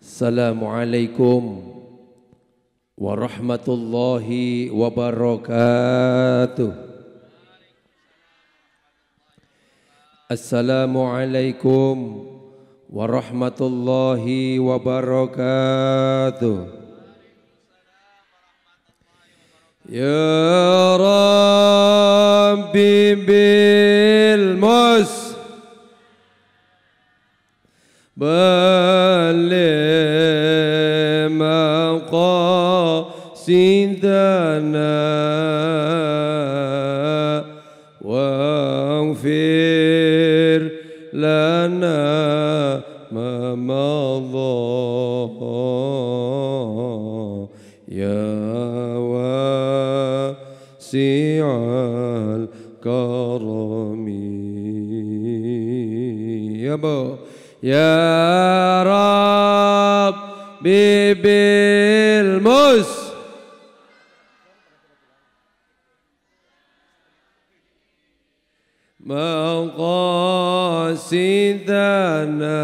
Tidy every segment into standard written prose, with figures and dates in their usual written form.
Assalamualaikum warahmatullahi wabarakatuh. Assalamualaikum warahmatullahi wabarakatuh. Ya Rabbi bil mus balligh maqasidana waghfir lana ma madha ya wasi'al karami ya bu ya Rabbi bil mus maqasidana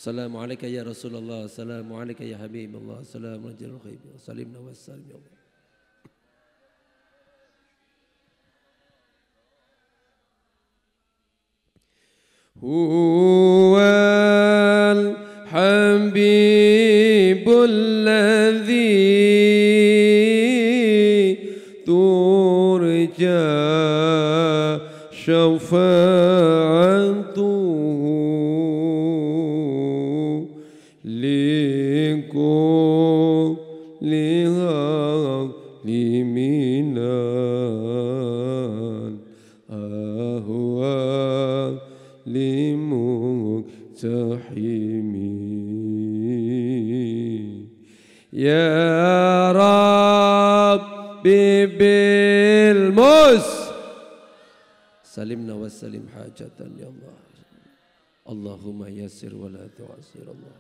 Assalamualaikum ya Rasulullah, Assalamualaikum ya Habibullah, Assalamualaikum ya Habibullah, salimna wassalam ya Allah. Huwal habibul ladzi turja syafa'atuhu likulli haliminal ahwa limuktahimi ya Rabbi bil mus salimna wassalim hajatan ya Allah Allahumma yassir wa la tu'assir Allah.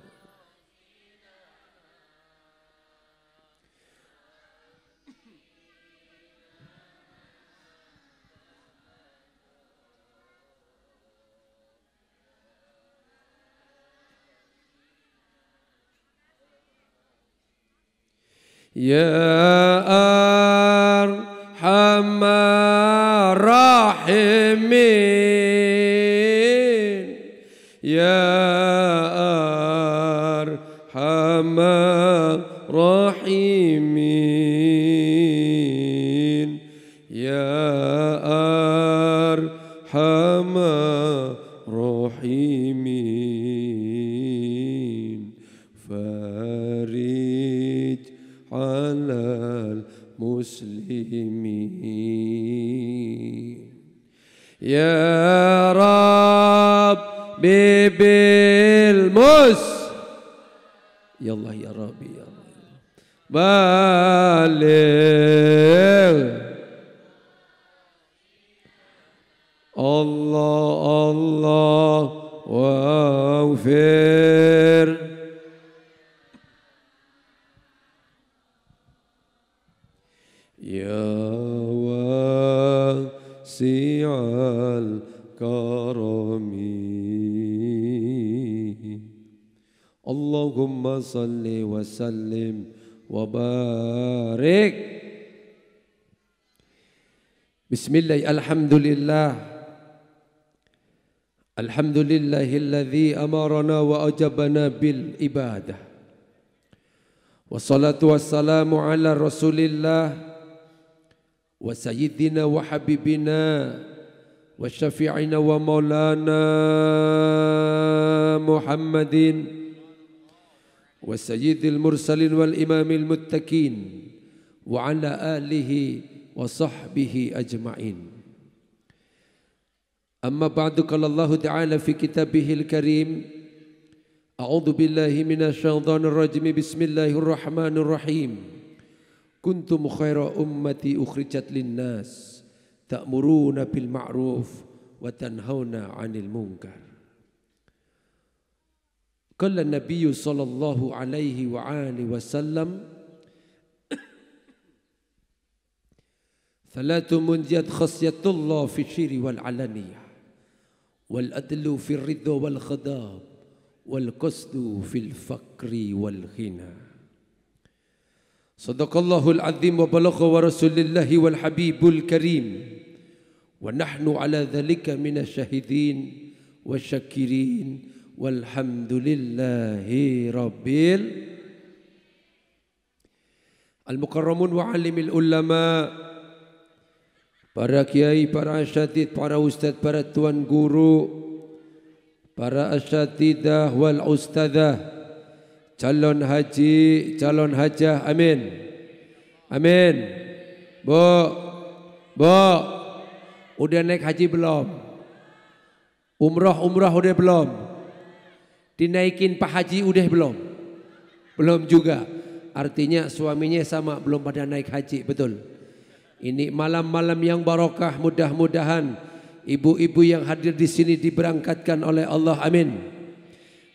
Ya Arhamar Rahimin Ya Arhamar Rahimin Ya Arhamar Rahimin Farij alal muslimin ya Rabbi bil mus ya Allah ya Rabbi ya Allah baligh Allah Allah waghfir ya wasi'al karami Allahumma salli wa sallim wa barik Bismillah alhamdulillah alhamdulillahilladzi amarana wa ajabana bil ibadah wassalatu wassalamu ala rasulillah wa sayyidina wa habibina wa syafi'ina wa maulana Muhammadin wa sayyidil mursalin wal imamil muttaqin wa ala alihi wa sahbihi ajma'in. Amma ba'du qala Allah ta'ala fi kitabihil karim a'udzu billahi minasy syaithanir rajim bismillahirrahmanir rahim. Kuntum khaira ummati ukhrijat linnas ta'muruna bil ma'ruf wa tanhauna 'anil munkar. Qala an-nabiy sallallahu alaihi wa alihi wasallam Thalathu munjiyat khasyatullah fi syiri wal alaniyah wal adlu fi ridha wal khadab wal qasdu fil fakri wal ghina. Sadaqallahul azim wa balagha wa rasulillahi wal habibul karim wa nahnu ala dhalika minasyahidin wasyakirin walhamdulillahi rabbil al-mukarramun wa alimil ulama, para kiai, para asyatid, para ustadz, para tuan guru, para asyatidah wal ustadzah, calon haji, calon hajah, amin. Amin. Bu, udah naik haji belum? Umrah udah belum? Dinaikin Pak Haji udah belum? Belum juga. Artinya suaminya sama belum pada naik haji, betul. Ini malam-malam yang barokah, mudah-mudahan ibu-ibu yang hadir di sini diberangkatkan oleh Allah, amin.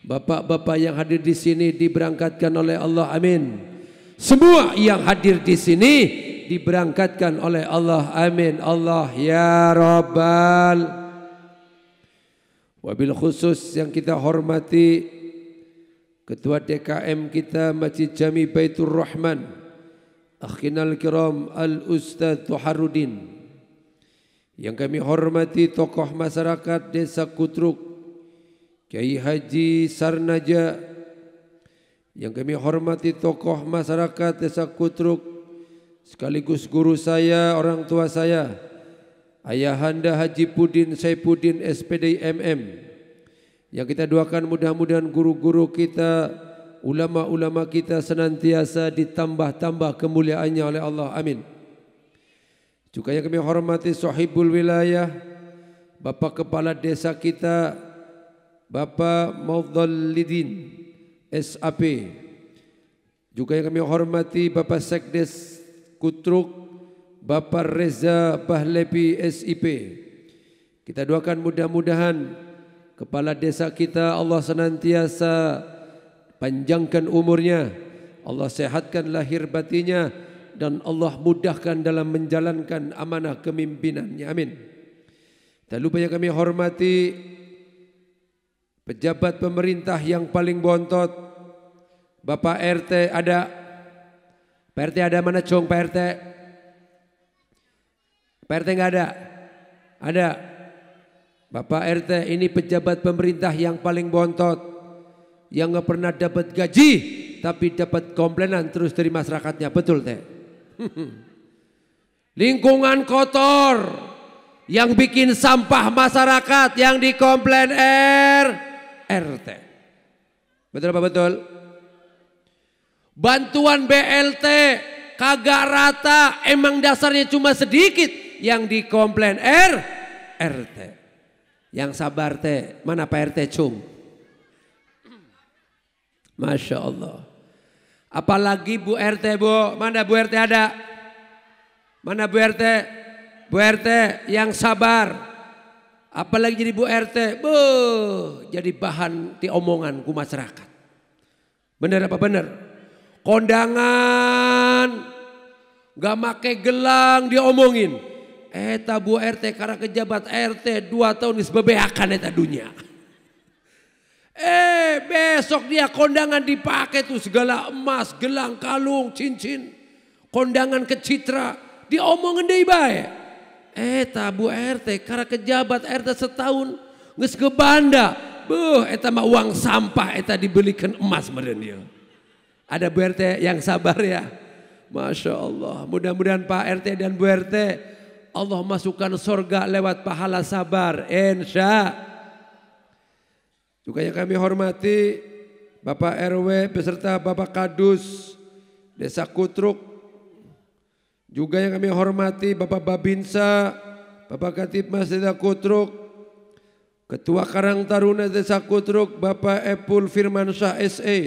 Bapak-bapak yang hadir di sini diberangkatkan oleh Allah, amin. Semua yang hadir di sini diberangkatkan oleh Allah, amin. Allah ya Rabbal. Wabil khusus yang kita hormati Ketua DKM kita Masjid Jami Baitur Rahman, akhinal kiram Al-Ustadz Toharudin. Yang kami hormati tokoh masyarakat Desa Kutruk Kiai Haji Sarnaja. Yang kami hormati tokoh masyarakat Desa Kutruk sekaligus guru saya, orang tua saya, Ayahanda Haji Pudin Saipudin SPD MM. Yang kita doakan mudah-mudahan guru-guru kita, ulama-ulama kita senantiasa ditambah-tambah kemuliaannya oleh Allah, amin. Juga yang kami hormati sahibul wilayah, Bapak Kepala Desa kita, Bapak Maudzallidin SAP. Juga yang kami hormati Bapak Sekdes Kutruk, Bapak Reza Bahlepi SIP. Kita doakan mudah-mudahan Kepala desa kita Allah senantiasa panjangkan umurnya, Allah sehatkan lahir batinnya, dan Allah mudahkan dalam menjalankan amanah kemimpinannya, amin. Tak lupa yang kami hormati pejabat pemerintah yang paling bontot, Bapak RT ada. Pak RT ada mana cong Pak RT? Pak RT enggak ada? Ada. Bapak RT ini pejabat pemerintah yang paling bontot, yang nggak pernah dapat gaji tapi dapat komplainan terus dari masyarakatnya, betul teh? Lingkungan kotor yang bikin sampah masyarakat yang dikomplain RT, betul apa betul? Bantuan BLT kagak rata, emang dasarnya cuma sedikit yang dikomplain RT. Yang sabar teh, mana Pak RT cung? Masya Allah. Apalagi Bu RT, Bu, mana Bu RT ada? Mana Bu RT? Bu RT yang sabar. Apalagi jadi Bu RT, Bu, jadi bahan diomongan ku masyarakat. Bener apa bener? Kondangan, gak make gelang diomongin. Eta Bu RT karena kejabat RT 2 tahun disbebeakan eta dunia. Besok dia kondangan dipakai tuh segala emas, gelang, kalung, cincin. Kondangan ke Citra diomongin deui bae. Eta Bu RT karena kejabat RT setahun geus ke Banda. Beuh eta mah uang sampah eta dibelikan emas meureun dia. Ada Bu RT yang sabar ya. Masya Allah. Mudah-mudahan Pak RT dan Bu RT Allah masukkan surga lewat pahala sabar, insya. Juga yang kami hormati Bapak RW beserta Bapak Kadus Desa Kutruk. Juga yang kami hormati Bapak Babinsa, Bapak Katib Masjid Kutruk, Ketua Karang Taruna Desa Kutruk Bapak Epul Firmansyah SE.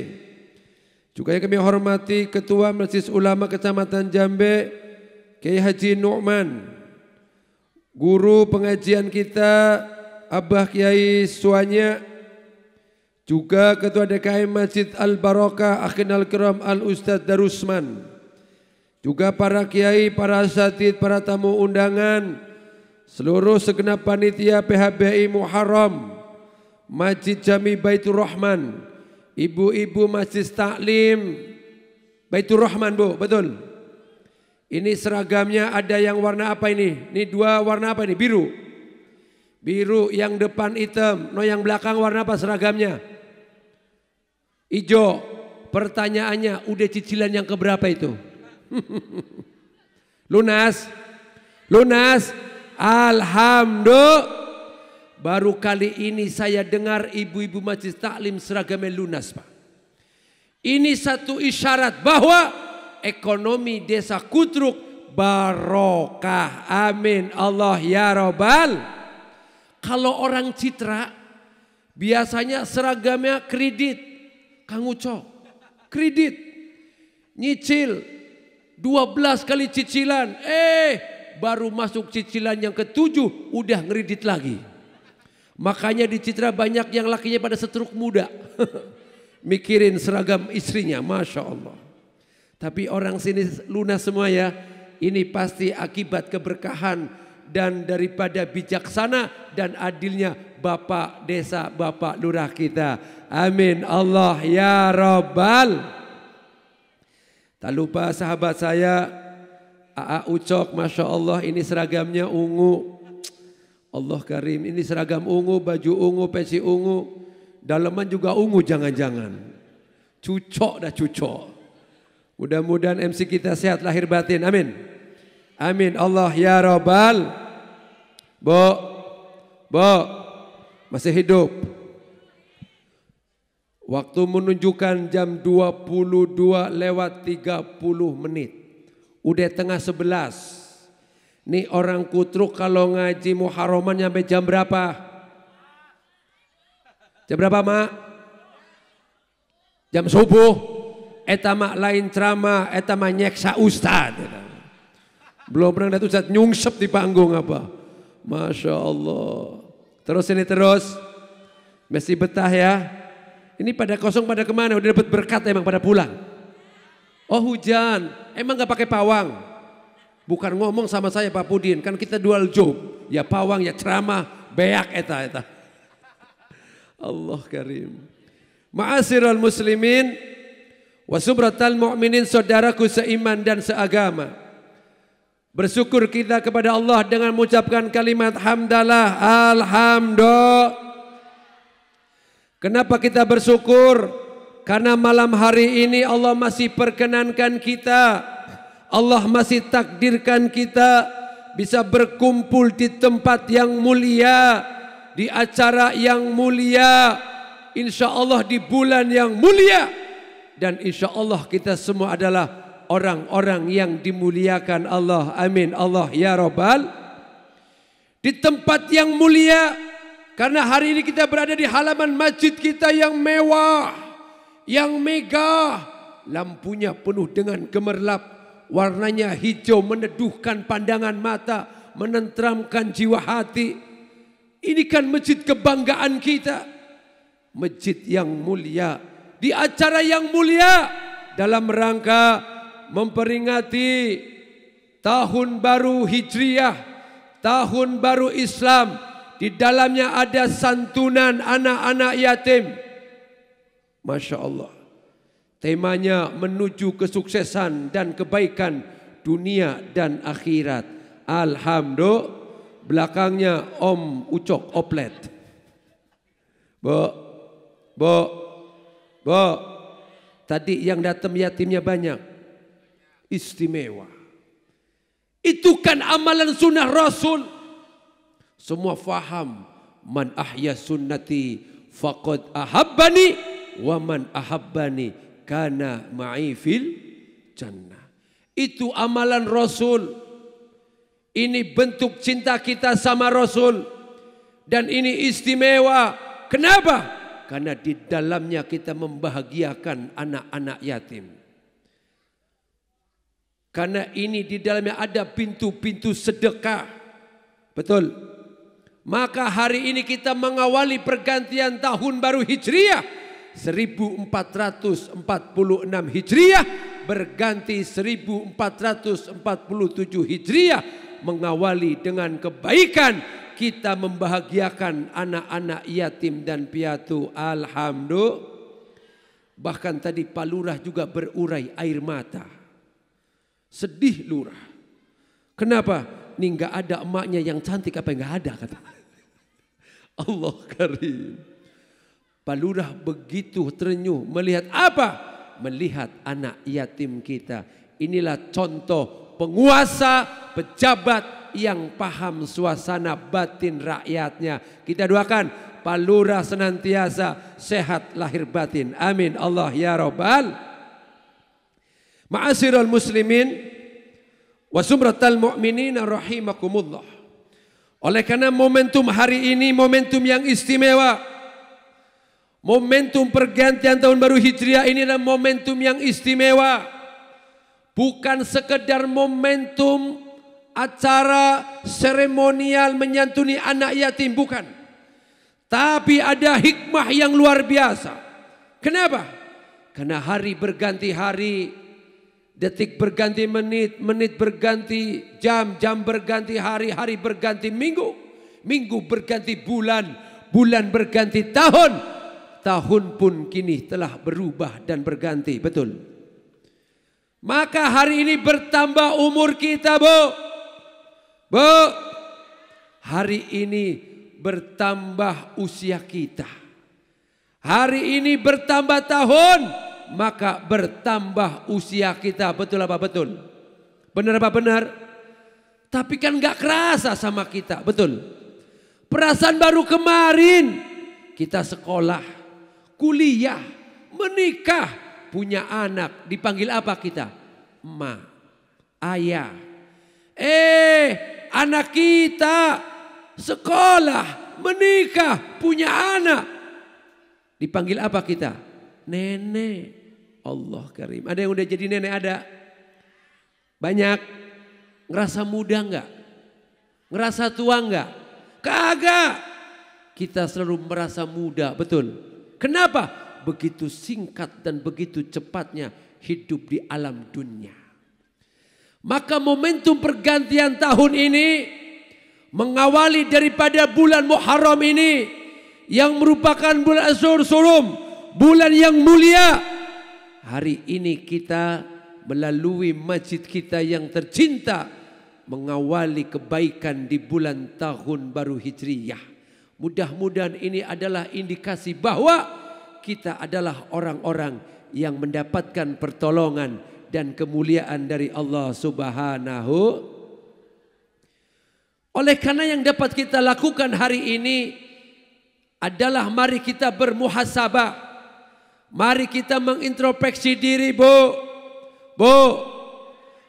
Juga yang kami hormati Ketua Majelis Ulama Kecamatan Jambe Kiai Haji Nu'man. Guru pengajian kita Abah Kiai Suanya, juga Ketua DKM Masjid Al Barokah Akhinal Kiram Al Ustadz Darusman. juga para kiai, para asatidz, para tamu undangan, seluruh segenap panitia PHBI Muharram, Masjid Jami Baitur Rahman, ibu-ibu Masjid Taklim Baitur Rahman, Bu, betul. Ini seragamnya ada yang warna apa ini? Ini dua warna apa ini? Biru. Biru, yang depan hitam, no yang belakang warna apa seragamnya? Ijo. Pertanyaannya, udah cicilan yang keberapa itu? Lunas? Lunas? Alhamdulillah. Baru kali ini saya dengar ibu-ibu Masjid Taklim seragamnya lunas, Pak. Ini satu isyarat bahwa ekonomi desa Kutruk barokah. Amin. Allah ya Rabbal. Kalau orang Citra biasanya seragamnya kredit. Kang Ucok, kredit. Nyicil 12 kali cicilan. Baru masuk cicilan yang ke-7 udah ngeridit lagi. Makanya di Citra banyak yang lakinya pada setruk muda. Mikirin seragam istrinya, Masya Allah. Tapi orang sini lunas semua ya. Ini pasti akibat keberkahan dan daripada bijaksana dan adilnya Bapak Desa, Bapak Lurah kita. Amin. Allah ya Rabbal. Tak lupa sahabat saya AA Ucok, Masya Allah, ini seragamnya ungu. Allah Karim, ini seragam ungu, baju ungu, peci ungu. Daleman juga ungu jangan-jangan. Cucok dah cucok. Mudah-mudahan MC kita sehat lahir batin, amin. Amin. Allah ya Rabbal. Bo, masih hidup. Waktu menunjukkan jam 22:30. Udah tengah 11. Nih orang Kutruk kalau ngaji Muharraman sampai jam berapa? Jam berapa, Mak? Jam subuh. Eta mak lain ceramah, eta mah nyeksa ustad. Belum pernah lihat ustad nyungsep di panggung apa. Masya Allah. Terus ini terus. Mesti betah ya. Ini pada kosong pada kemana? Udah dapat berkat emang pada pulang. Oh hujan. Emang gak pakai pawang? Bukan ngomong sama saya Pak Pudin. Kan kita dual job. Ya pawang ya ceramah. Beak eta. Allah Karim. Ma'asyiral muslimin. Wasubratal mu'minin, saudaraku seiman dan seagama. Bersyukur kita kepada Allah dengan mengucapkan kalimat hamdalah, alhamdulillah. Kenapa kita bersyukur? Karena malam hari ini Allah masih perkenankan kita, Allah masih takdirkan kita bisa berkumpul di tempat yang mulia, di acara yang mulia, insya Allah di bulan yang mulia. Dan insya Allah kita semua adalah orang-orang yang dimuliakan Allah. Amin. Allah ya Rabbal. Di tempat yang mulia. Karena hari ini kita berada di halaman masjid kita yang mewah. Yang megah. Lampunya penuh dengan gemerlap. Warnanya hijau meneduhkan pandangan mata. Menenteramkan jiwa hati. Ini kan masjid kebanggaan kita. Masjid yang mulia. Di acara yang mulia dalam rangka memperingati tahun baru Hijriah, tahun baru Islam. Di dalamnya ada santunan anak-anak yatim. Masya Allah. Temanya menuju kesuksesan dan kebaikan dunia dan akhirat. Alhamdulillah. Belakangnya Om Ucok Oplet. Bo, tadi yang datang yatimnya banyak. Istimewa. Itu kan amalan sunnah Rasul. Semua faham. Man ahya sunnati faqad ahabbani. Wa man ahabbani kana ma'i fil jannah. Itu amalan Rasul. Ini bentuk cinta kita sama Rasul. Dan ini istimewa. Kenapa? Karena di dalamnya kita membahagiakan anak-anak yatim. Karena ini di dalamnya ada pintu-pintu sedekah. Betul. Maka hari ini kita mengawali pergantian tahun baru Hijriah 1446 Hijriah berganti 1447 Hijriah, mengawali dengan kebaikan, kita membahagiakan anak-anak yatim dan piatu. Alhamdulillah. Bahkan tadi Pak Lurah juga berurai air mata. Sedih Lurah. Kenapa? Ini nggak ada emaknya yang cantik, apa nggak ada kata. Allah karim. Pak Lurah begitu terenyuh melihat apa? Melihat anak yatim kita. Inilah contoh penguasa, pejabat yang paham suasana batin rakyatnya. Kita doakan Pak Lurah senantiasa sehat lahir batin. Amin. Allah ya Rabbal. Ma'asyiral muslimin wa sumratal mu'minin rahimakumullah. Oleh karena momentum hari ini momentum yang istimewa. Momentum pergantian tahun baru Hijriah ini adalah momentum yang istimewa. Bukan sekedar momentum acara seremonial menyantuni anak yatim, bukan. Tapi ada hikmah yang luar biasa. Kenapa? Karena hari berganti hari, detik berganti menit, menit berganti jam, jam berganti hari, hari berganti minggu, minggu berganti bulan, bulan berganti tahun. Tahun pun kini telah berubah dan berganti, betul. Maka hari ini bertambah umur kita, Bu. Bu, hari ini bertambah usia kita. Hari ini bertambah tahun, maka bertambah usia kita. Betul apa betul? Benar apa benar? Tapi kan gak kerasa sama kita, betul. Perasaan baru kemarin kita sekolah, kuliah, menikah, punya anak, dipanggil apa kita? Ma, ayah. Anak kita sekolah, menikah, punya anak, dipanggil apa kita? Nenek. Allah karim. Ada yang udah jadi nenek? Ada? Banyak. Ngerasa muda enggak? Ngerasa tua enggak? Kagak. Kita selalu merasa muda, betul. Kenapa? Begitu singkat dan begitu cepatnya hidup di alam dunia. Maka momentum pergantian tahun ini mengawali daripada bulan Muharram ini yang merupakan bulan Ashur Surum, bulan yang mulia. Hari ini kita melalui masjid kita yang tercinta mengawali kebaikan di bulan tahun baru Hijriyah. Mudah-mudahan ini adalah indikasi bahwa kita adalah orang-orang yang mendapatkan pertolongan dan kemuliaan dari Allah Subhanahu. Oleh karena yang dapat kita lakukan hari ini adalah mari kita bermuhasabah. Mari kita mengintrospeksi diri, Bu. Bu,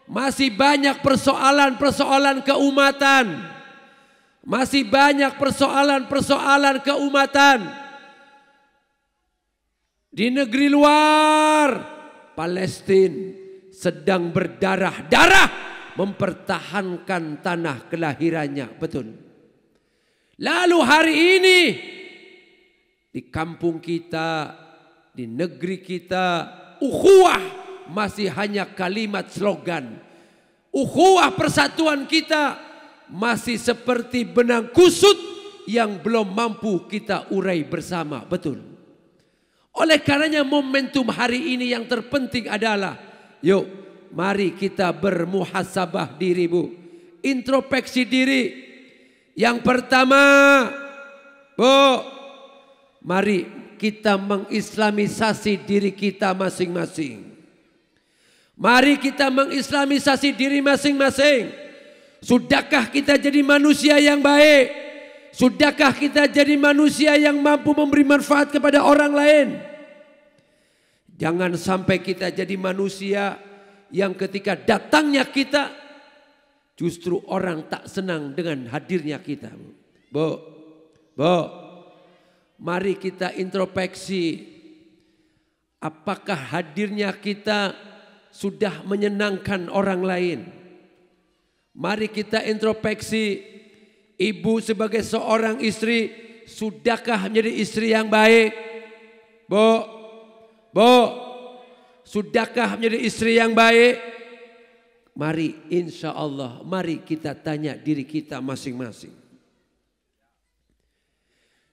masih banyak persoalan-persoalan keumatan. Masih banyak persoalan-persoalan keumatan. Di negeri luar, Palestina sedang berdarah-darah mempertahankan tanah kelahirannya, betul. Lalu hari ini di kampung kita, di negeri kita, ukhuwah masih hanya kalimat slogan. Ukhuwah persatuan kita masih seperti benang kusut yang belum mampu kita urai bersama, betul. Oleh karenanya momentum hari ini yang terpenting adalah, yuk mari kita bermuhasabah diri, Bu. Introspeksi diri. Yang pertama, Bu, mari kita mengislamisasi diri kita masing-masing. Mari kita mengislamisasi diri masing-masing. Sudahkah kita jadi manusia yang baik? Sudahkah kita jadi manusia yang mampu memberi manfaat kepada orang lain? Jangan sampai kita jadi manusia yang ketika datangnya kita justru orang tak senang dengan hadirnya kita. Bu, mari kita introspeksi. Apakah hadirnya kita sudah menyenangkan orang lain? Mari kita introspeksi, ibu sebagai seorang istri, sudahkah menjadi istri yang baik? Bu, Bu, sudahkah menjadi istri yang baik? Mari insya Allah, mari kita tanya diri kita masing-masing.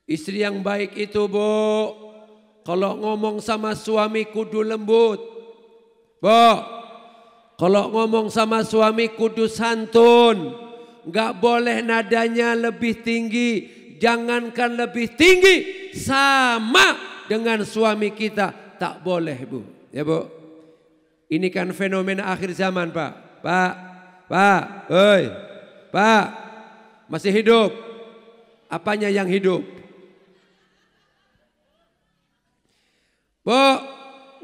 Istri yang baik itu Bu, kalau ngomong sama suami kudu lembut. Bu, kalau ngomong sama suami kudu santun. Gak boleh nadanya lebih tinggi. Jangankan lebih tinggi, sama dengan suami kita. Tak boleh Bu. Ya Bu, ini kan fenomena akhir zaman Pak. Pak, hoi, Pak, masih hidup? Apanya yang hidup? Bu,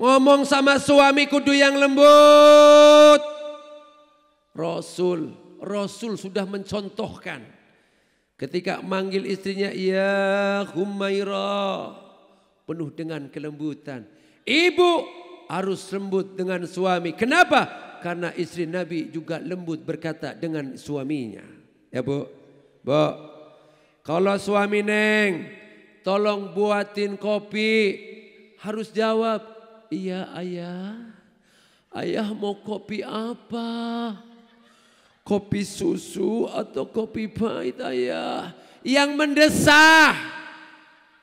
ngomong sama suami kudu yang lembut. Rasul sudah mencontohkan. Ketika manggil istrinya, ya Humairah, penuh dengan kelembutan. Ibu harus lembut dengan suami. Kenapa? Karena istri Nabi juga lembut berkata dengan suaminya. Ya Bu, Bu, kalau suami Neng, tolong buatin kopi. Harus jawab, iya ayah. Ayah mau kopi apa? Kopi susu atau kopi pahit ayah? Yang mendesah.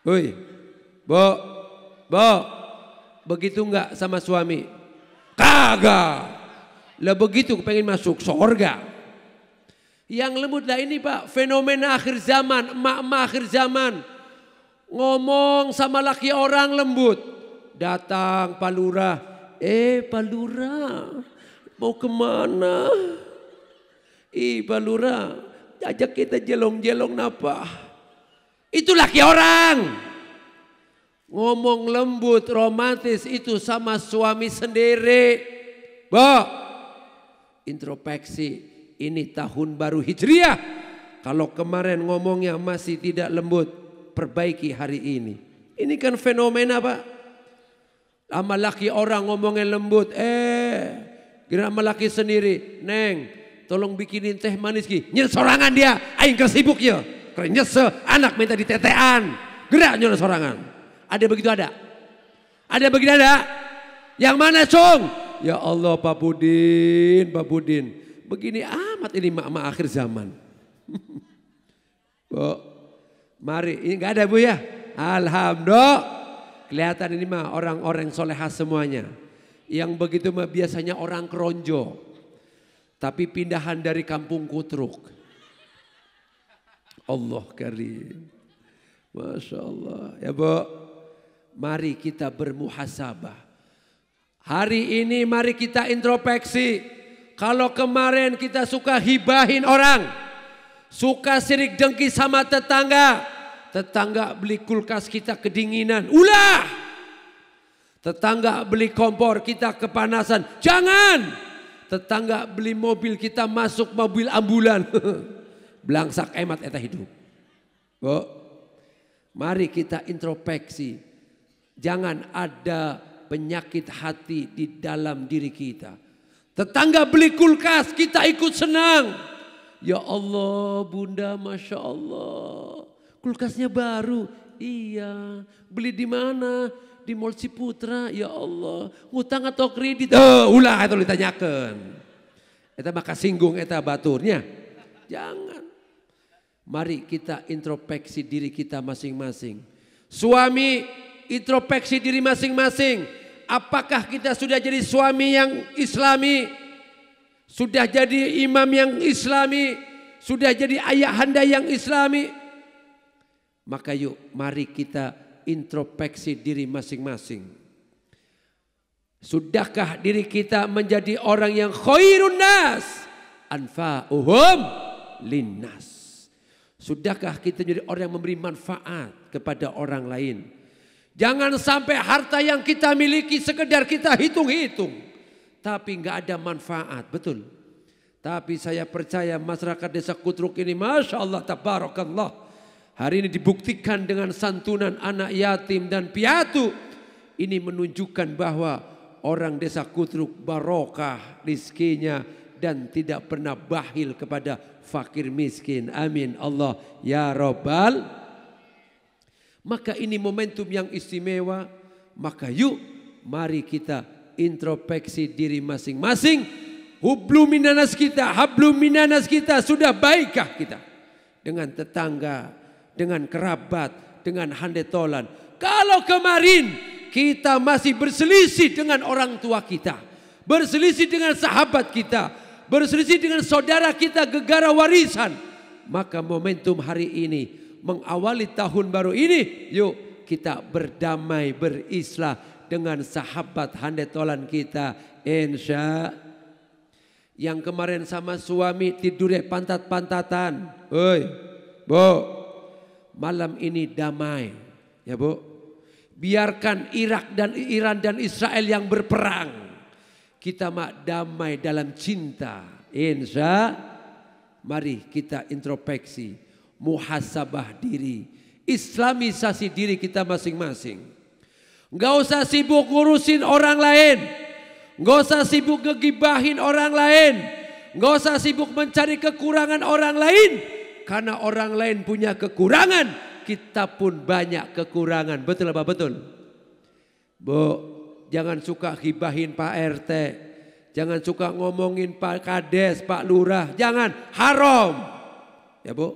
Woi, Bu, begitu enggak sama suami? Kagak. Lah begitu pengen masuk surga. Yang lembut lah ini Pak, fenomena akhir zaman, emak-emak akhir zaman. Ngomong sama laki orang lembut. Datang Pak Lurah. Pak Lurah, mau kemana? Pak Lurah, ajak kita jelong-jelong napa? Itu laki orang. Ngomong lembut, romantis itu sama suami sendiri. Bu, introspeksi, ini tahun baru Hijriah. Kalau kemarin ngomongnya masih tidak lembut, perbaiki hari ini. Ini kan fenomena Pak. Sama laki orang ngomongnya lembut. Kira sama laki sendiri. Neng, tolong bikinin teh manis ki. Nyen sorangan dia. Aing kesibuk ya. Keren nyesel. Anak minta ditetean. Gerak nyen sorangan. Ada begitu ada? Ada begitu ada? Yang mana Cung? Ya Allah Pak Budin. Begini amat ini mak-mak akhir zaman. Bu, mari. Ini gak ada Bu ya? Alhamdulillah. Kelihatan ini mah orang-orang solehah semuanya. Yang begitu mah biasanya orang keronjo. Tapi pindahan dari kampung Kutruk. Allah karim. Masya Allah. Ya Bu, mari kita bermuhasabah. Hari ini mari kita introspeksi. Kalau kemarin kita suka hibahin orang. Suka sirik dengki sama tetangga. Tetangga beli kulkas kita kedinginan. Ulah. Tetangga beli kompor kita kepanasan. Jangan. Tetangga beli mobil kita masuk mobil ambulan. Belangsak emat eta hidup. Bu, mari kita introspeksi. Jangan ada penyakit hati di dalam diri kita. Tetangga beli kulkas kita ikut senang. Ya Allah Bunda, Masya Allah. Kulkasnya baru. Iya. Beli di mana? Di Mall Ciputra. Ya Allah. Ngutang atau kredit? Ulah itu ditanyakan. Eta maka singgung eta baturnya. Jangan. Mari kita introspeksi diri kita masing-masing. Suami introspeksi diri masing-masing. Apakah kita sudah jadi suami yang islami? Sudah jadi imam yang islami? Sudah jadi ayahanda yang islami? Maka yuk mari kita introspeksi diri masing-masing. Sudahkah diri kita menjadi orang yang khairun nas? Anfa'uhum linnas. Sudahkah kita menjadi orang yang memberi manfaat kepada orang lain? Jangan sampai harta yang kita miliki sekedar kita hitung-hitung. Tapi nggak ada manfaat, betul. Tapi saya percaya masyarakat desa Kutruk ini Masya Allah tabarakallah. Hari ini dibuktikan dengan santunan anak yatim dan piatu. Ini menunjukkan bahwa orang desa Kutruk barokah rizkinya dan tidak pernah bakhil kepada fakir miskin. Amin Allah ya Rabbal. Maka ini momentum yang istimewa. Maka yuk, mari kita introspeksi diri masing-masing. Hablum minanas kita, sudah baikkah kita dengan tetangga, dengan kerabat, dengan handetolan. Kalau kemarin kita masih berselisih dengan orang tua kita, berselisih dengan sahabat kita, berselisih dengan saudara kita gegara warisan, maka momentum hari ini mengawali tahun baru ini, yuk kita berdamai, berislah dengan sahabat handetolan kita. Insya. Yang kemarin sama suami tidurnya pantat-pantatan. Oi, Bu, malam ini damai. Ya Bu, biarkan Iran dan Israel yang berperang. Kita damai dalam cinta. Insya. Mari kita introspeksi, muhasabah diri, islamisasi diri kita masing-masing. Enggak usah sibuk ngurusin orang lain. Enggak usah sibuk ngegibahin orang lain. Enggak usah sibuk mencari kekurangan orang lain. Karena orang lain punya kekurangan, kita pun banyak kekurangan. Betul apa betul? Bu, jangan suka gibahin Pak RT. Jangan suka ngomongin Pak Kades, Pak Lurah. Jangan, haram. Ya Bu,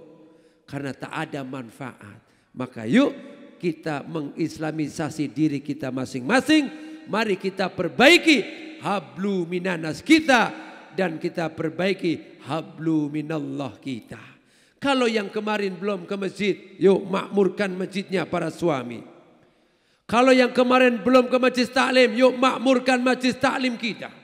karena tak ada manfaat. Maka yuk kita mengislamisasi diri kita masing-masing. Mari kita perbaiki hablu minanas kita dan kita perbaiki hablu minallah kita. Kalau yang kemarin belum ke masjid, yuk makmurkan masjidnya para suami. Kalau yang kemarin belum ke majlis taklim, yuk makmurkan majlis taklim kita.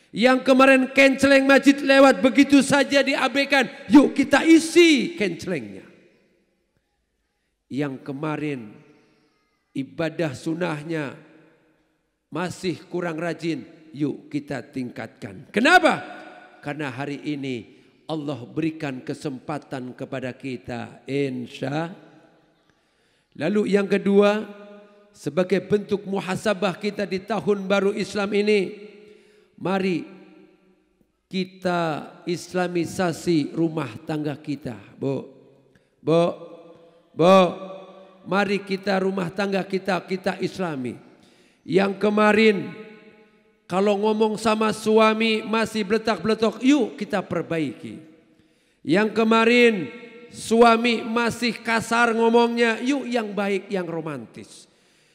Yang kemarin kenceleng masjid lewat begitu saja diabaikan, yuk kita isi kencelengnya. Yang kemarin ibadah sunahnya masih kurang rajin, yuk kita tingkatkan. Kenapa? Karena hari ini Allah berikan kesempatan kepada kita. Insya. Lalu yang kedua, sebagai bentuk muhasabah kita di tahun baru Islam ini, mari kita islamisasi rumah tangga kita. Bu, mari kita rumah tangga kita islami. Yang kemarin kalau ngomong sama suami masih beletak-beletok, yuk kita perbaiki. Yang kemarin suami masih kasar ngomongnya, yuk yang baik, yang romantis.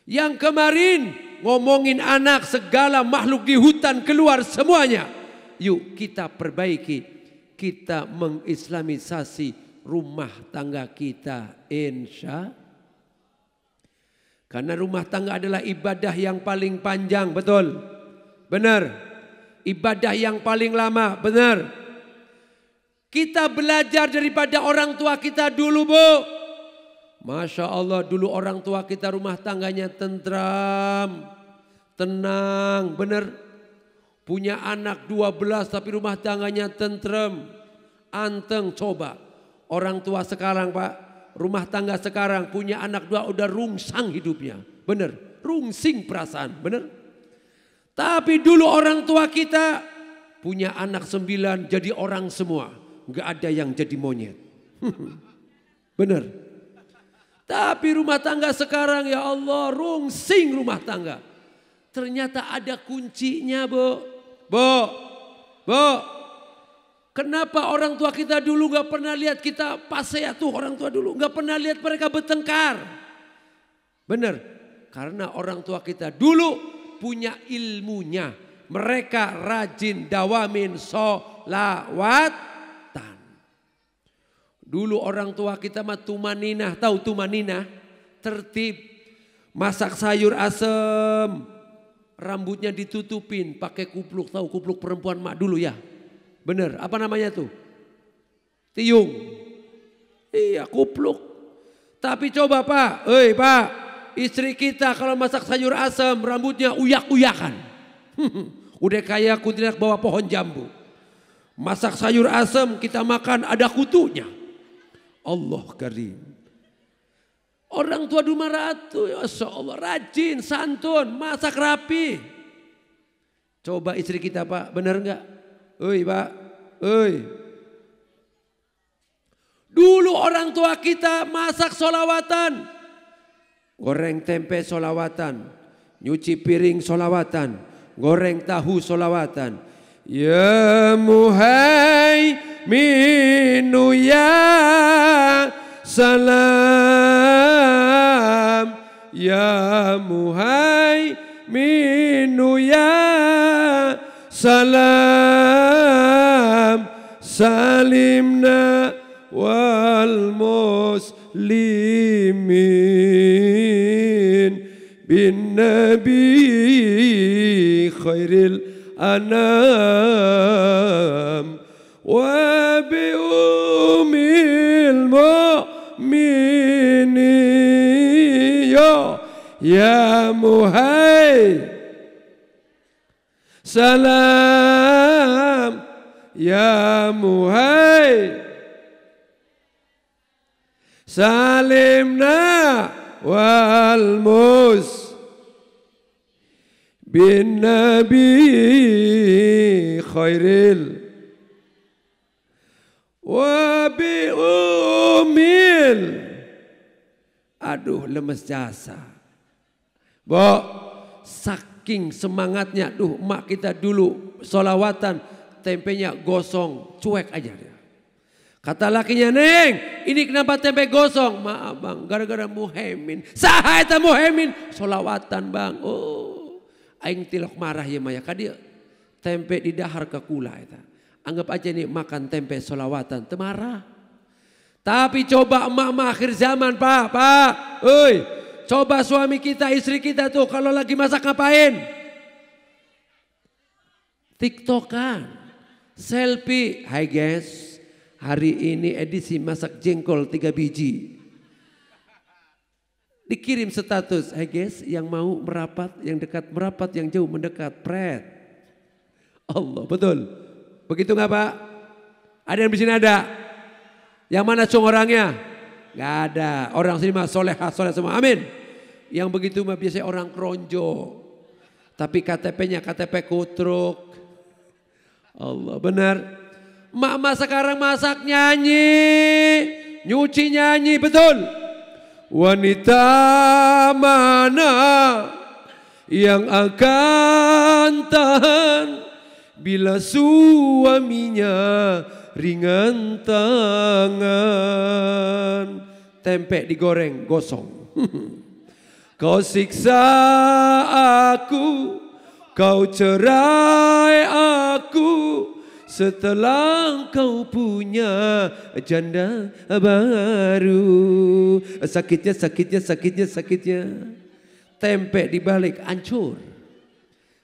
Yang kemarin ngomongin anak, segala makhluk di hutan keluar semuanya, yuk kita perbaiki. Kita mengislamisasi rumah tangga kita. Insya. Karena rumah tangga adalah ibadah yang paling panjang, betul? Benar. Ibadah yang paling lama, benar. Kita belajar daripada orang tua kita dulu, Bu. Masya Allah, dulu orang tua kita rumah tangganya tentram, tenang, benar. Punya anak 12 tapi rumah tangganya tentram, anteng. Coba orang tua sekarang, Pak, rumah tangga sekarang punya anak 2 udah rungsang hidupnya, benar. Rungsing perasaan, benar. Tapi dulu orang tua kita punya anak 9 jadi orang semua. Enggak ada yang jadi monyet. Benar. Tapi rumah tangga sekarang, ya Allah, rungsing rumah tangga. Ternyata ada kuncinya, Bu. Kenapa orang tua kita dulu enggak pernah lihat kita pasea tuh orang tua dulu. Enggak pernah lihat mereka bertengkar. Benar. Karena orang tua kita dulu punya ilmunya. Mereka rajin dawamin sholawatan. Dulu orang tua kita mah tumaninah. Tahu tumaninah? Tertib. Masak sayur asem. Rambutnya ditutupin pakai kupluk. Tahu kupluk perempuan mak dulu ya? Bener. Apa namanya tuh? Tiung. Iya, kupluk. Tapi coba Pak. Pak. Istri kita kalau masak sayur asam rambutnya uyak-uyakan. Udah kayak kuntilanak bawa pohon jambu. Masak sayur asam kita makan ada kutunya. Allah karim. Orang tua dulu maratu, ya Allah, rajin, santun, masak rapi. Coba istri kita Pak, benar enggak? Pak, Dulu orang tua kita masak solawatan. Goreng tempe solawatan. Nyuci piring solawatan, goreng tahu solawatan. Ya Muhaiminu ya salam, ya Muhaiminu ya salam, salimna wal muslimin bin nabi khairil anam wa bi umil mu'minin ya Muhai salam, ya Muhai salimna wal mus bin nabi khairil wa bi umil. Aduh lemes jasa. Bo, saking semangatnya, duh emak kita dulu solawatan tempenya gosong, cuek aja dia. Kata lakinya, Neng, ini kenapa tempe gosong? Maaf bang, gara-gara Muhaimin. Saha eta Muhaimin? Solawatan bang. Oh, aing tilok marah ya maya. Kadia tempe di dahar ke kula eta. Anggap aja nih makan tempe solawatan, temarah. Tapi coba emak-emak akhir zaman pak. Oi, coba suami kita, istri kita tuh kalau lagi masak ngapain? TikTokan, selfie. Hai guys, hari ini edisi masak jengkol 3 biji. Dikirim status, hai guys yang mau merapat, yang dekat merapat, yang jauh mendekat, pret. Allah, betul. Begitu nggak pak? Ada yang di sini ada? Yang mana cung orangnya? Gak ada. Orang sini mah soleh semua. Amin. Yang begitu mah biasanya orang kronjo. Tapi KTP-nya KTP kutruk. Allah, benar. Mak sekarang masak nyanyi, nyuci nyanyi, betul. Wanita mana yang akan tahan bila suaminya ringan tangan. Tempe digoreng gosong. Kau siksa aku, kau cerai aku, setelah kau punya janda baru. Sakitnya. Tempe dibalik hancur.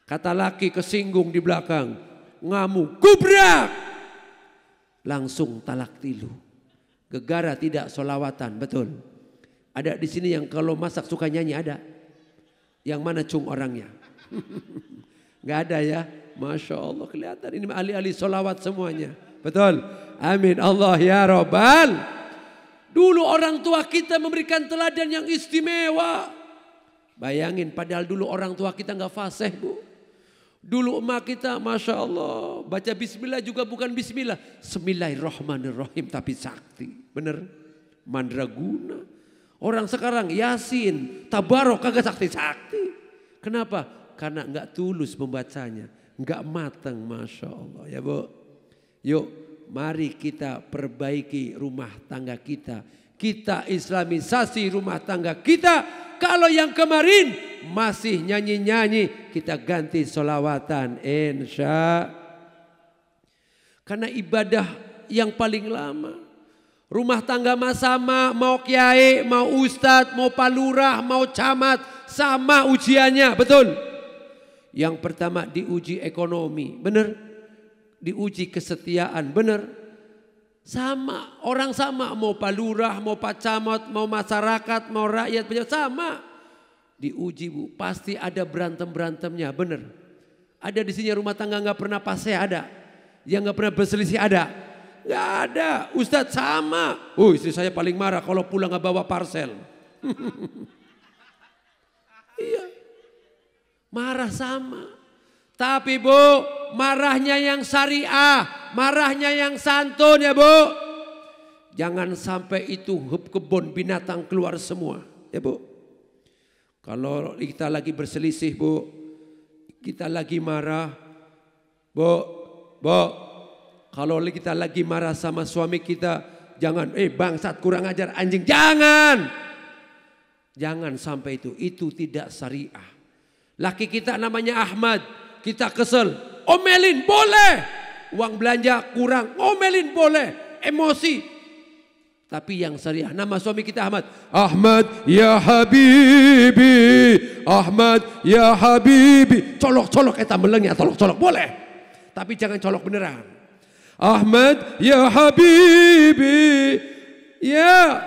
Kata laki kesinggung di belakang, ngamuk, gubrak. Langsung talak tilu. Gegara tidak solawatan, betul. Ada di sini yang kalau masak suka nyanyi, ada. Yang mana cung orangnya? Gak ada ya. Masya Allah kelihatan ini ahli-ahli solawat semuanya. Betul. Amin. Allah ya Rabbal. Dulu orang tua kita memberikan teladan yang istimewa. Bayangin padahal dulu orang tua kita gak fasih bu. Dulu emak kita Masya Allah baca bismillah juga bukan bismillah. Bismillahirrahmanirrahim tapi sakti. Bener? Mandraguna. Orang sekarang Yasin, Tabarok kagak sakti-sakti. Kenapa? Karena gak tulus membacanya. Gak matang Masya Allah ya bu. Yuk mari kita perbaiki rumah tangga kita. Kita islamisasi rumah tangga kita. Kalau yang kemarin masih nyanyi-nyanyi, kita ganti solawatan insya. Karena ibadah yang paling lama. Rumah tangga sama, mau kiai, mau ustadz, mau palurah, mau camat, sama ujiannya, betul. Yang pertama diuji ekonomi, benar. Diuji kesetiaan, benar. Sama, orang sama, mau palurah, mau pak camat, mau masyarakat, mau rakyat, sama. Diuji bu, pasti ada berantem-berantemnya, benar. Ada di sini rumah tangga nggak pernah paseh, ada. Yang nggak pernah berselisih, ada. Nggak ada, Ustadz sama. Istri saya paling marah kalau pulang nggak bawa parcel. Iya, marah sama. Tapi bu, marahnya yang syariah, marahnya yang santun ya bu. Jangan sampai itu kebun binatang keluar semua ya bu. Kalau kita lagi berselisih Bu, kita lagi marah, Bu, kalau kita lagi marah sama suami kita, jangan, bangsat kurang ajar anjing, jangan sampai itu tidak syariah. Laki kita namanya Ahmad, kita kesel, omelin boleh, uang belanja kurang, omelin boleh, emosi. Tapi yang syariah, nama suami kita Ahmad. Ahmad ya habibi, Ahmad ya habibi. Colok-colok kita melengnya, colok-colok boleh. Tapi jangan colok beneran. Ahmad ya habibi, ya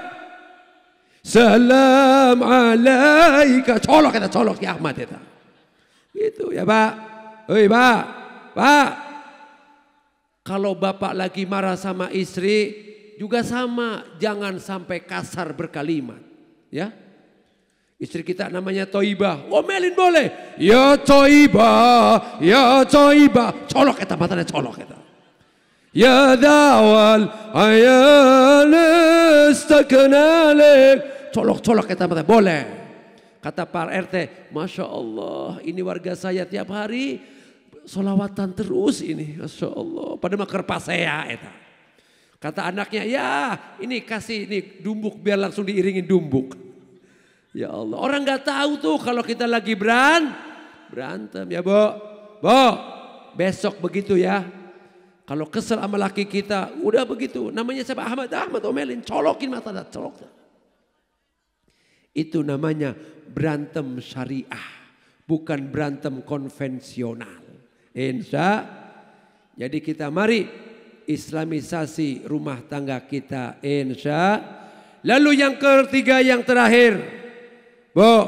salam alaika. Colok kita, colok ya Ahmad kita. Gitu ya Pak. Hei Pak. Kalau bapak lagi marah sama istri, juga sama, jangan sampai kasar berkalimat, ya. Istri kita namanya Toibah, omelin boleh, ya Toibah, colok kita matanya, colok kita. Ya dawal ayalastaknalik, colok kita matanya, boleh. Kata Pak RT, Masya Allah, ini warga saya tiap hari solawatan terus ini, Masya Allah, pada maker pasea eta. Kata anaknya, ya ini kasih ini dumbuk biar langsung diiringin dumbuk. Ya Allah, orang nggak tahu tuh kalau kita lagi berantem ya Bo, besok begitu ya. Kalau kesel sama laki kita, udah begitu. Namanya siapa? Ahmad omelin, colokin mata, colok. Itu namanya berantem syariah, bukan berantem konvensional. Jadi kita mari islamisasi rumah tangga kita, insya. Lalu yang ketiga, yang terakhir, Bu,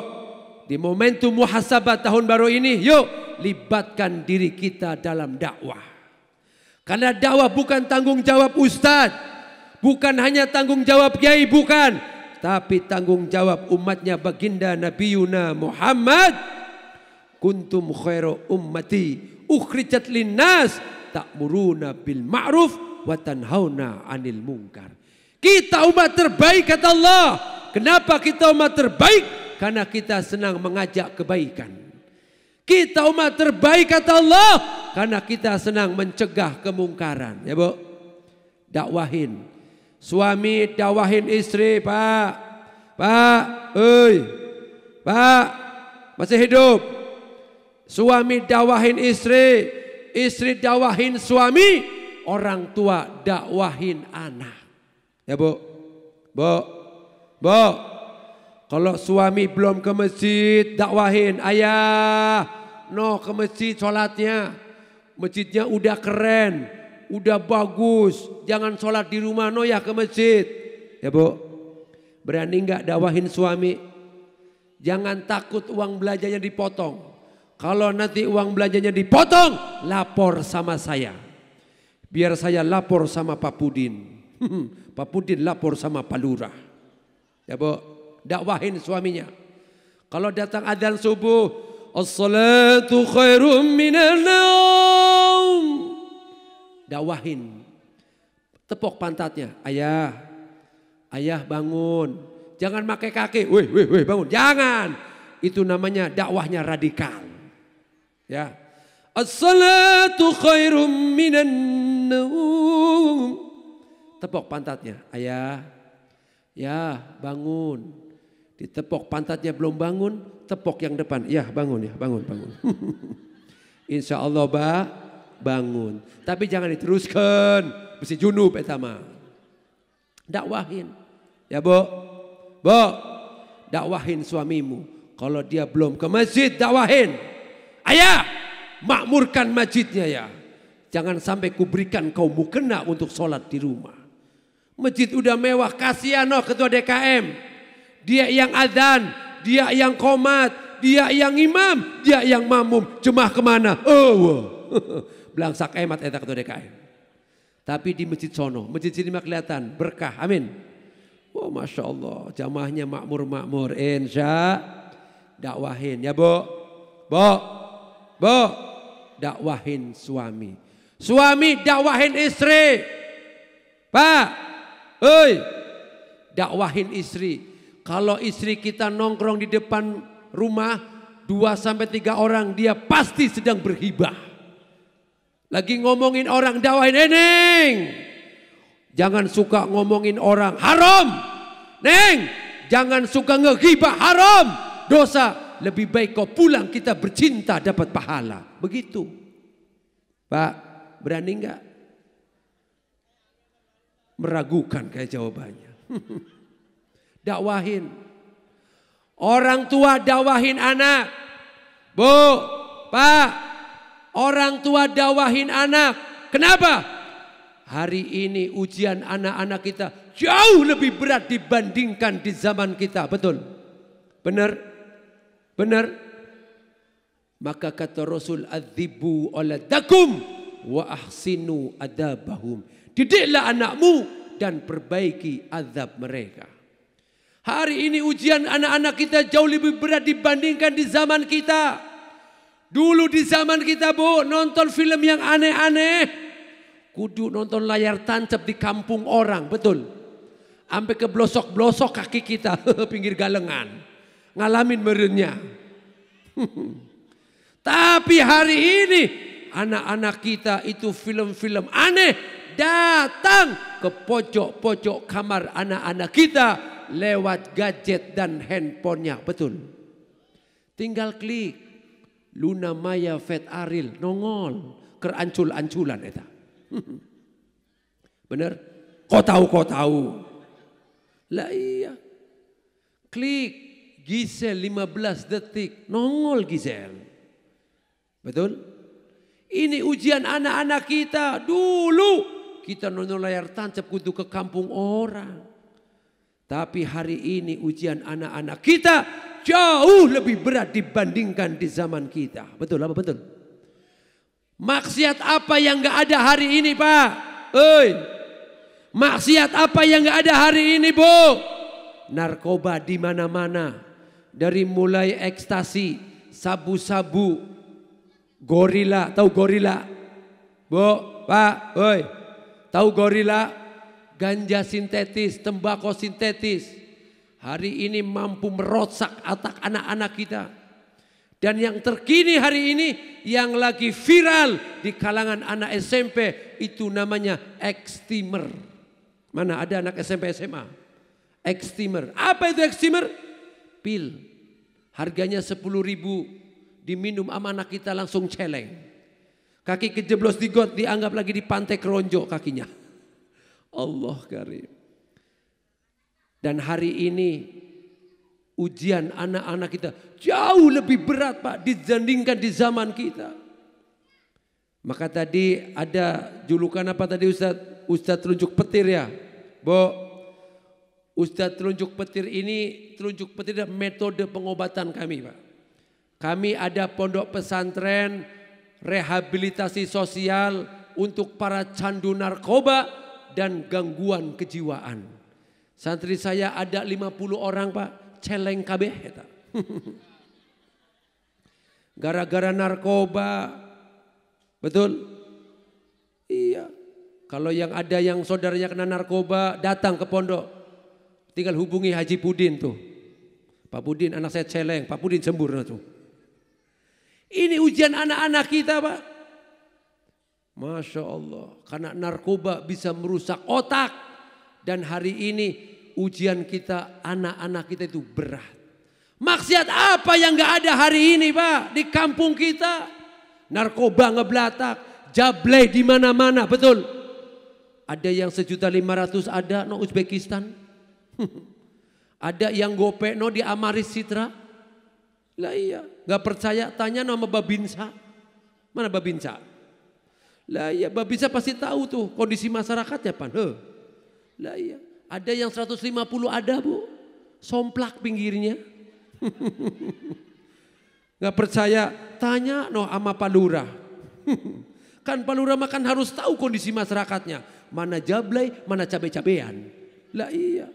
di momentum muhasabah tahun baru ini, yuk libatkan diri kita dalam dakwah. Karena dakwah bukan tanggung jawab ustadz, bukan hanya tanggung jawab kiai, bukan, tapi tanggung jawab umatnya baginda Nabiyuna Muhammad. Kuntum khairu ummati ukhrijat linnas ta'muruna bil ma'ruf wa tanhauna 'anil munkar. Kita umat terbaik kata Allah. Kenapa kita umat terbaik? Karena kita senang mengajak kebaikan. Kita umat terbaik kata Allah karena kita senang mencegah kemungkaran. Ya Bu, dakwahin. Suami dakwahin istri, Pak, masih hidup. Suami dakwahin istri, istri dakwahin suami, orang tua dakwahin anak. Ya Bu. Kalau suami belum ke masjid, dakwahin ayah, no ke masjid sholatnya. Masjidnya udah keren, udah bagus. Jangan sholat di rumah, no ya ke masjid. Ya Bu. Berani nggak dakwahin suami? Jangan takut uang belanjanya dipotong. Kalau nanti uang belanjanya dipotong, lapor sama saya. Biar saya lapor sama Pak Pudin. Pak Pudin lapor sama Pak Lurah. Ya Bu, dakwahin suaminya. Kalau datang adzan subuh, as-salatu khairum minan naum. Dakwahin. Tepuk pantatnya, ayah bangun. Jangan pakai kaki, weh bangun. Jangan. Itu namanya dakwahnya radikal. Ya, as-salatu khairum minan naum. Tepuk pantatnya, ayah, ya bangun. Ditepuk pantatnya belum bangun, tepuk yang depan, ya bangun. Insya Allah bangun. Tapi jangan diteruskan, mesti junub etama. Dakwahin, ya Bu, dakwahin suamimu. Kalau dia belum ke masjid, dakwahin. Ayah, makmurkan masjidnya ya. Jangan sampai kuberikan kau mukena untuk sholat di rumah. Masjid udah mewah, kasihan ketua DKM. Dia yang adzan, dia yang qomat, dia yang imam, dia yang makmum. Jemaah kemana? Belangsak emat eta ketua DKM. Tapi di masjid sono, masjid sini mah kelihatan berkah, amin. Oh Masya Allah, jamaahnya makmur, insya. Dakwahin ya Bu, dakwahin suami. Suami dakwahin istri. Pak, dakwahin istri. Kalau istri kita nongkrong di depan rumah 2-3 orang dia pasti sedang berhibah. Lagi ngomongin orang dakwahin, Neng, jangan suka ngomongin orang, haram. Neng, jangan suka ngehibah, haram, dosa. Lebih baik kau pulang, kita bercinta dapat pahala. Begitu. Pak, berani enggak? Meragukan kayak jawabannya. Dakwahin. Orang tua dakwahin anak. Bu, Pak, orang tua dakwahin anak. Kenapa? Hari ini ujian anak-anak kita jauh lebih berat dibandingkan di zaman kita. Betul? Benar? Benar? Maka kata Rasul, adzibu oladakum wa ahsinu adabahum. Didiklah anakmu dan perbaiki azab mereka. Hari ini ujian anak-anak kita jauh lebih berat dibandingkan di zaman kita. Dulu di zaman kita, Bu, nonton film yang aneh-aneh. Kudu nonton layar tancap di kampung orang, betul. Sampai ke blosok-blosok kaki kita, pinggir galengan. Ngalamin merenya. Tapi hari ini anak-anak kita itu film-film aneh datang ke pojok-pojok kamar anak-anak kita lewat gadget dan handphonenya, betul. Tinggal klik Luna Maya Fet Aril nongol kerancul-anculan eta. Bener? Kau tahu. Lah iya. Klik Gisel 15 detik nongol Gisel. Betul? Ini ujian anak-anak kita. Dulu kita nonton layar tancap kudu ke kampung orang. Tapi hari ini ujian anak-anak kita jauh lebih berat dibandingkan di zaman kita. Betul apa betul? Maksiat apa yang gak ada hari ini, Pak? Maksiat apa yang gak ada hari ini, Bu? Narkoba di mana-mana. Dari mulai ekstasi, sabu-sabu, gorila, tahu gorila? Bu, Pak, tahu gorila? Ganja sintetis, tembakau sintetis. Hari ini mampu merosak otak anak-anak kita. Dan yang terkini hari ini yang lagi viral di kalangan anak SMP itu namanya Extimer. Mana ada anak SMP SMA? Extimer. Apa itu Extimer? Pil. Harganya 10.000, diminum sama anak kita langsung celeng. Kaki kejeblos di got dianggap lagi di pantai keronjok kakinya. Allah karim. Dan hari ini ujian anak-anak kita jauh lebih berat, Pak, dibandingkan di zaman kita. Maka tadi ada julukan apa tadi Ustadz telunjuk petir ya. Bu, Ustadz telunjuk petir ini, telunjuk petir adalah metode pengobatan kami, Pak. Kami ada pondok pesantren rehabilitasi sosial untuk para candu narkoba dan gangguan kejiwaan. Santri saya ada 50 orang, Pak, celeng kabeh eta. Gara-gara narkoba. Betul? Iya. Kalau yang ada yang saudaranya kena narkoba datang ke pondok. Tinggal hubungi Haji Pudin tuh. Pak Pudin, anak saya celeng, Pak Pudin sempurna tuh. Ini ujian anak-anak kita, Pak. Masya Allah, karena narkoba bisa merusak otak. Dan hari ini ujian kita, anak-anak kita itu berat. Maksiat apa yang gak ada hari ini, Pak, di kampung kita? Narkoba ngeblatak, jablay di mana-mana, betul? Ada yang 1.500.000 ada no Uzbekistan. Ada yang gope no di Amaris Citra. Lah iya, gak percaya tanya nama Babinsa. Mana Babinsa? Lah iya, Babinsa pasti tahu tuh kondisi masyarakatnya, Pan. Lah iya, ada yang 150 ada, Bu. Somplak pinggirnya. Gak percaya, tanya no sama Pak Lurah. Kan Pak Lurah makan harus tahu kondisi masyarakatnya. Mana jablay, mana cabai-cabean. Lah iya.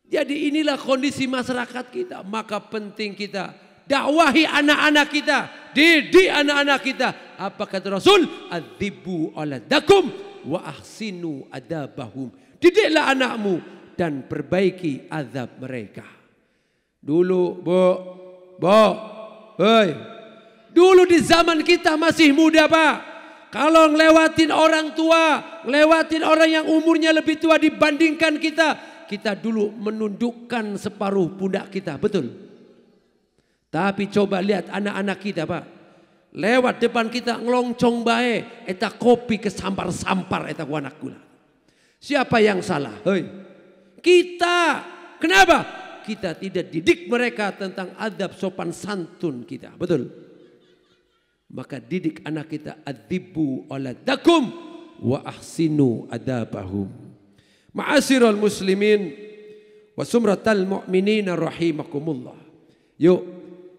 Jadi inilah kondisi masyarakat kita. Maka penting kita dakwahi anak-anak kita, didik anak-anak kita. Apa kata Rasul? Adzibu oladakum wa ahsinu adabahum. Didiklah anakmu dan perbaiki azab mereka. Dulu, Bu, Bo, hei. Dulu di zaman kita masih muda Pak. Kalau ngelewatin orang tua, ngelewatin orang yang umurnya lebih tua dibandingkan kita dulu menundukkan separuh pundak kita, betul. Tapi coba lihat anak-anak kita Pak. Lewat depan kita ngelongcong bae, eta kopi kesampar-sampar eta ku anak gula. Siapa yang salah? Hei. Kita. Kenapa? Kita tidak didik mereka tentang adab sopan santun kita, betul. Maka didik anak kita, adzibu auladakum wa ahsinu adabahum. Ma'asyiral muslimin wa sumratal mu'minina rahimakumullah. Yuk,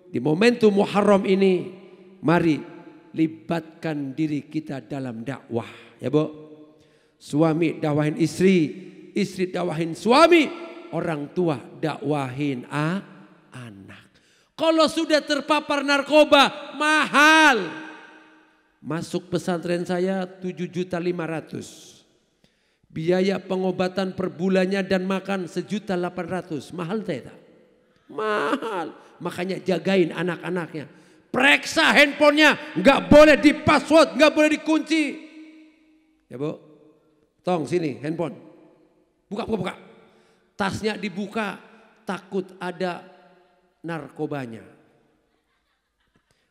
di momentum Muharram ini mari libatkan diri kita dalam dakwah, ya Bu. Suami dakwahin istri, istri dakwahin suami, orang tua dakwahin anak. Kalau sudah terpapar narkoba mahal. Masuk pesantren saya 7.500.000. Biaya pengobatan per bulannya dan makan 1.800.000. Mahal tidak? Mahal. Makanya jagain anak-anaknya. Periksa handphonenya. Nggak boleh di password, nggak boleh dikunci. Ya Bu. Tong sini handphone. Buka. Tasnya dibuka. Takut ada narkobanya.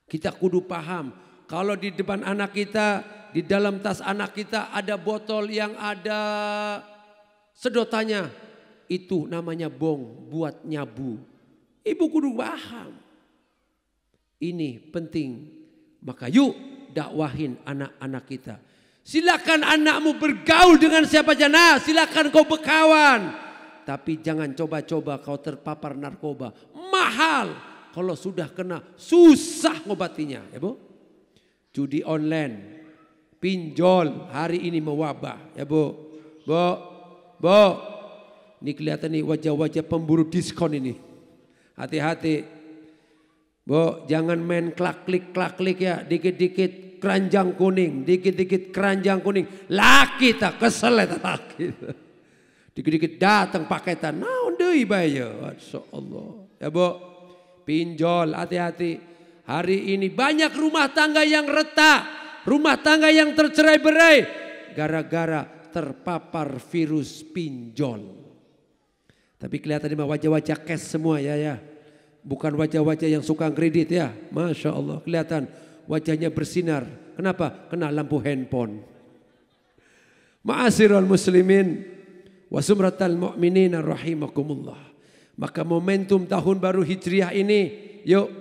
Kita kudu paham. Kalau di depan anak kita, di dalam tas anak kita ada botol yang ada sedotannya. Itu namanya bong buat nyabu. Ibu kudu paham. Ini penting. Maka yuk dakwahin anak-anak kita. Silakan anakmu bergaul dengan siapa saja. Nah, silakan kau berkawan. Tapi jangan coba-coba kau terpapar narkoba. Mahal. Kalau sudah kena susah ngobatinya. Ya Bu. Judi online. Pinjol hari ini mewabah. Ya Bu. Bu. Ini kelihatan nih wajah-wajah pemburu diskon ini. Hati-hati. Bu, jangan main klak-klik ya. Dikit-dikit keranjang kuning. Dikit-dikit keranjang kuning. Laki tak kesel tak laki. Dikit-dikit datang paketan. Naon deui bae ya. Masyaallah. Ya Bu, pinjol hati-hati. Hari ini banyak rumah tangga yang retak. Rumah tangga yang tercerai-berai. Gara-gara terpapar virus pinjol. Tapi kelihatan di wajah-wajah cash semua ya. Bukan wajah-wajah yang suka kredit ya. Masya Allah. Kelihatan wajahnya bersinar. Kenapa? Kena lampu handphone. Ma'asyiral muslimin. Wasumratal mu'minina rahimakumullah. Maka momentum tahun baru Hijriah ini, yuk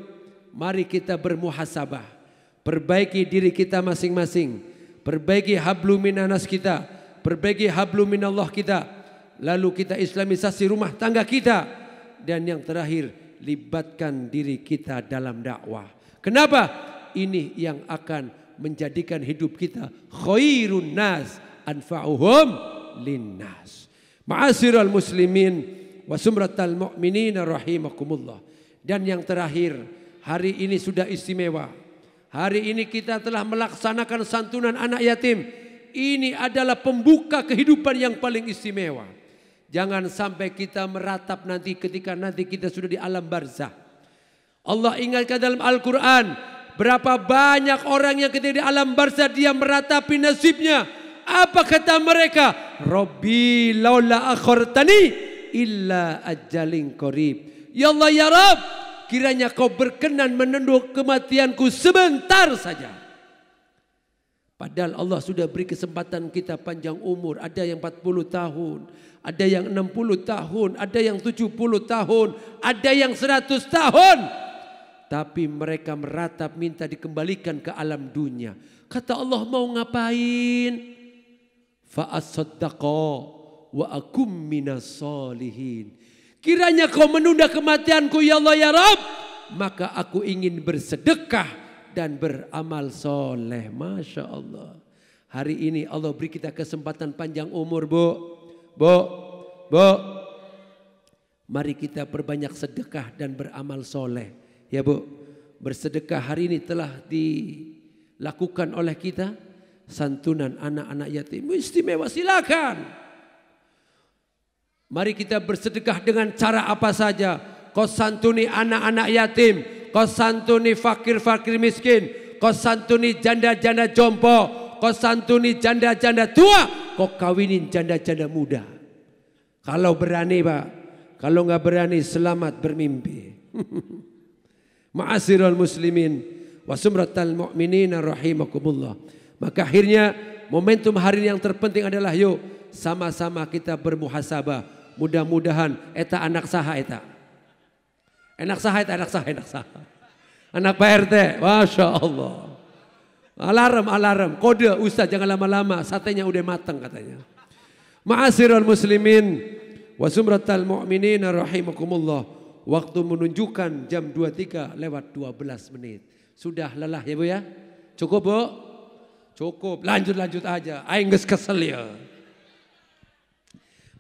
mari kita bermuhasabah. Perbaiki diri kita masing-masing. Perbaiki hablum minanas kita. Perbaiki hablum minallah kita. Lalu kita islamisasi rumah tangga kita. Dan yang terakhir, libatkan diri kita dalam dakwah. Kenapa? Ini yang akan menjadikan hidup kita khairun nas anfa'uhum linnas. Ma'asyiral muslimin wa sumratal mu'minina rahimakumullah. Dan yang terakhir, hari ini sudah istimewa. Hari ini kita telah melaksanakan santunan anak yatim. Ini adalah pembuka kehidupan yang paling istimewa. Jangan sampai kita meratap nanti ketika nanti kita sudah di alam barzah. Allah ingatkan dalam Al-Quran, berapa banyak orang yang ketika di alam barzah dia meratapi nasibnya. Apa kata mereka? Rabbi laula akhartani illa ajalin qarib. Ya Allah ya Rabb, kiranya kau berkenan menunduk kematianku sebentar saja. Padahal Allah sudah beri kesempatan kita panjang umur. Ada yang 40 tahun, ada yang 60 tahun, ada yang 70 tahun, ada yang 100 tahun. Tapi mereka meratap minta dikembalikan ke alam dunia. Kata Allah, mau ngapain? Fa'asaddaqa wa akum minas solihin. Kiranya kau menunda kematianku ya Allah ya Rabb, maka aku ingin bersedekah dan beramal soleh. Masya Allah. Hari ini Allah beri kita kesempatan panjang umur Bu. Mari kita perbanyak sedekah dan beramal soleh. Ya Bu, bersedekah hari ini telah dilakukan oleh kita. Santunan anak-anak yatim istimewa, silakan. Mari kita bersedekah dengan cara apa saja. kau santuni anak-anak yatim, kau santuni fakir-fakir miskin, kau santuni janda-janda jompo, kau santuni janda-janda tua, kau kawinin janda-janda muda. Kalau berani Pak, kalau nggak berani selamat bermimpi. Ma'asyiral muslimin wa sumratal mu'minina rahimakumullah. Maka akhirnya momentum hari yang terpenting adalah yuk sama-sama kita bermuhasabah. Mudah-mudahan eta anak saha eta. Enak saha eta, anak saha, enak saha. Anak Pak RT, Masya Allah. Alarm, kode Ustaz jangan lama-lama, satenya udah matang katanya. Ma'asyiral muslimin wa sumratal mu'minina rahimakumullah. Waktu menunjukkan jam 23 lewat 12 menit. Sudah lelah ya Bu ya? Cukup Bu? Cukup, lanjut aja. Aing geus kesel ya.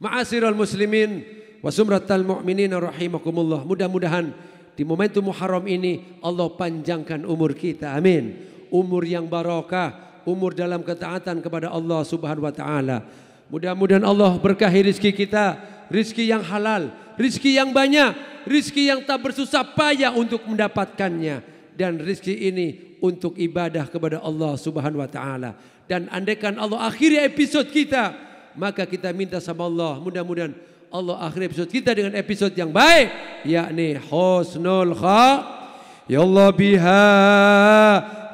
Ma'asyiral muslimin wa sumratal mu'minina rahimakumullah. Mudah-mudahan di momentum Muharram ini Allah panjangkan umur kita. Amin. Umur yang barokah, umur dalam ketaatan kepada Allah Subhanahu wa taala. Mudah-mudahan Allah berkahi rizki kita, rizki yang halal, rizki yang banyak, rizki yang tak bersusah payah untuk mendapatkannya, dan rizki ini untuk ibadah kepada Allah Subhanahu wa taala. Dan andaikan Allah akhiri episode kita, maka kita minta sama Allah, mudah-mudahan Allah akhiri episode kita dengan episode yang baik, yakni husnul khatimah. Ya Allah biha,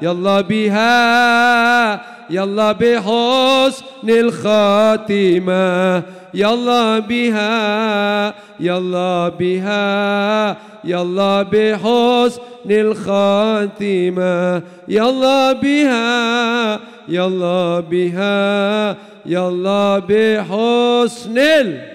ya Allah biha, ya Allah bi husnil khatimah. Ya Allah biha, ya Allah biha, ya Allah bi husnil khatimah. Ya Allah biha, ya Allah biha, ya Allah bi husnil.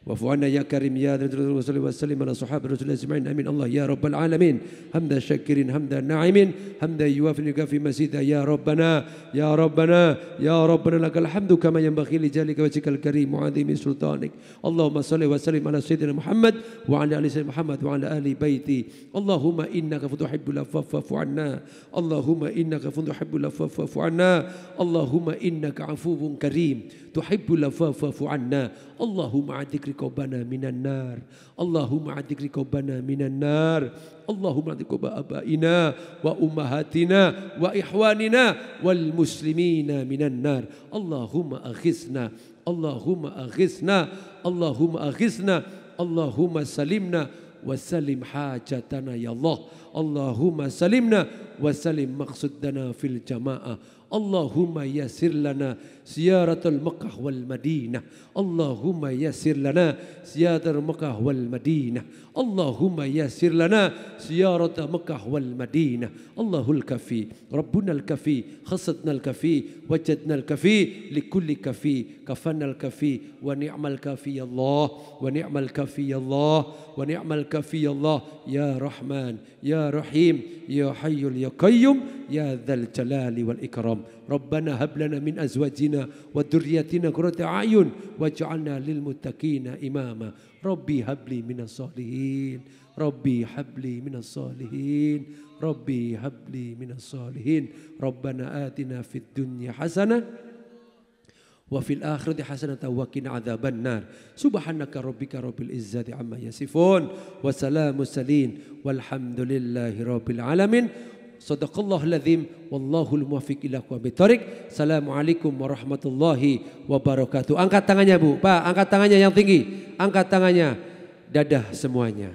واعف عنا يا كريم يا ذا الجلال والإكرام وسلم على صحابة رسول الله أجمعين آمين. الله يا رب العالمين حمدا شاكرين حمدا ناعمين حمدا يوافي يكافي مزيدا. يا ربنا يا ربنا يا ربنا لك الحمد كما ينبغي لجلالك وجهك الكريم وعظيم سلطانك. اللهم صل وسلم على سيدنا محمد وعلى آل سيدنا محمد وعلى آل بيتي. اللهم إنك تحب العفو فاعف عنا. اللهم إنك تحب العفو فاعف عنا. اللهم إنك عفو كريم تحب العفو فاعف عنا. اللهم عدك رقابنا من النار. اللهم عدك رقابنا من النار. اللهم عدك رقاب آبائنا وأمهاتنا وإخواننا والمسلمين من النار. اللهم أغثنا، اللهم أغثنا، اللهم أغثنا، اللهم سلمنا وسلم حاجتنا يا الله. اللهم سلمنا وسلم مقصدنا في الجماعة. اللهم يسر لنا زيارة مكة والمدينة. اللهم يسر لنا زيارة مكة والمدينة. اللهم يسر لنا زيارة مكة والمدينة. الله الكفي، ربنا الكفي، خصتنا الكفي، وجدنا الكفي، لكل كفي، كفنا الكفي، ونعم الكفي الله، ونعم الكفي الله، ونعم الكفي الله. يا رحمن يا رحيم يا حي يا قيوم يا ذا الجلال والإكرام. ربنا هب لنا من أزواجنا وذرياتنا قرة أعين واجعلنا للمتقين إماما. ربي هب لي من الصالحين، ربي هب لي من الصالحين، ربي هب لي من الصالحين. ربنا آتنا في الدنيا حسنة وفي الآخرة حسنة وقنا عذاب النار. سبحانك ربك رب العزة عما يصفون وسلام المرسلين والحمد لله رب العالمين. Sadaqallahul azim wallahul muwaffiq ila aqwamit thoriq. Assalamualaikum warahmatullahi wabarakatuh. Angkat tangannya Bu, Pak, angkat tangannya yang tinggi. Angkat tangannya. Dadah semuanya.